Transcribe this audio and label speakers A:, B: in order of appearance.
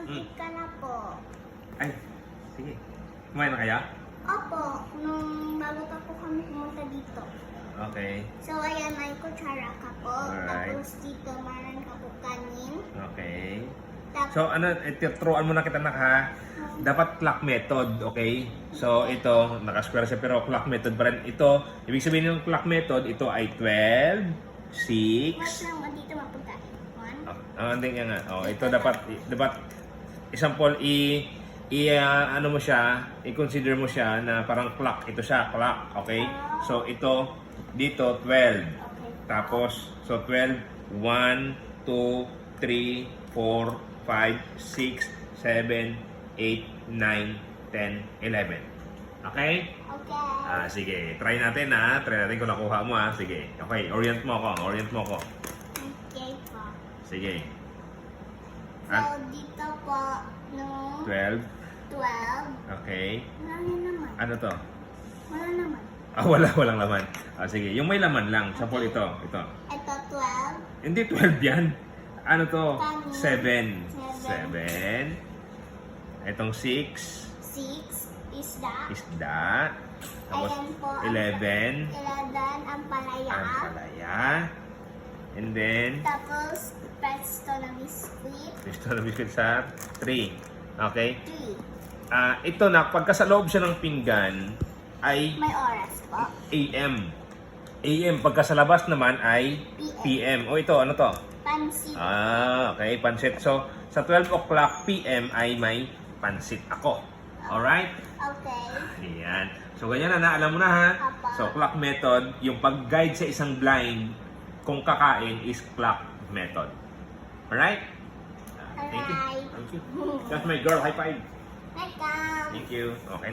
A: Eat ka na po.
B: Ay, sige. Kumain na kaya?
A: Opo, nung bago pa po kami pumunta dito.
B: Okay.
A: So, ayan, may kutsara ka po.
B: Alright.
A: Tapos dito, maran ka po kanin.
B: Okay.
A: Tapos,
B: So, ano, turuan mo na kita na ha. Dapat clock method, okay? So, ito, naka-square siya pero clock method pa rin. Ito, ibig sabihin ng clock method, ito ay 12, 6.
A: mas lang ba dito mapunta? 1.
B: Hindi nga. Oh, ito dapat example, ano mo siya, i-consider mo siya na parang clock. Ito siya, clock, okay? So, ito, dito, 12.
A: Okay.
B: Tapos, so 12, 1, 2, 3, 4, 5, 6, 7, 8, 9, 10, 11. Okay?
A: Okay.
B: Sige. Try natin ha. Try natin kung nakuha mo ha. Sige. Okay. Orient mo ako. Orient mo ako.
A: Okay po.
B: Sige.
A: So, dito po, no,
B: 12.
A: 12.
B: Okay.
A: Wala na naman.
B: Ano to?
A: Wala naman.
B: Walang laman. Sige. Yung may laman lang. Sample ito. Ito.
A: Ito, 12.
B: Hindi 12 yan. Ano to?
A: Kami.
B: 7.
A: 7.
B: 7. Itong 6.
A: 6 is that.
B: Isda. Tapos
A: Ayan po.
B: 11.
A: 11 ang palaya.
B: Ang palaya. And then,
A: Tapos, pesto na biscuit.
B: gusto na biscuit sa 3. Okay?
A: 3.
B: Ito na, pagka sa loob siya ng pinggan, ay
A: May oras po.
B: AM. AM. Pagka sa labas naman ay PM. O ito, ano to?
A: Pansit.
B: Okay. Pansit. So, sa 12 o'clock PM ay may pansit ako. Alright?
A: Okay.
B: Ayan. So, ganyan na, alam mo na ha.
A: Apa.
B: So, clock method, yung pag-guide sa isang blind kung kakain is clock method. Alright? Thank you.
A: Alright.
B: Thank you. That's my girl. High five.
A: Welcome.
B: Thank you. Okay.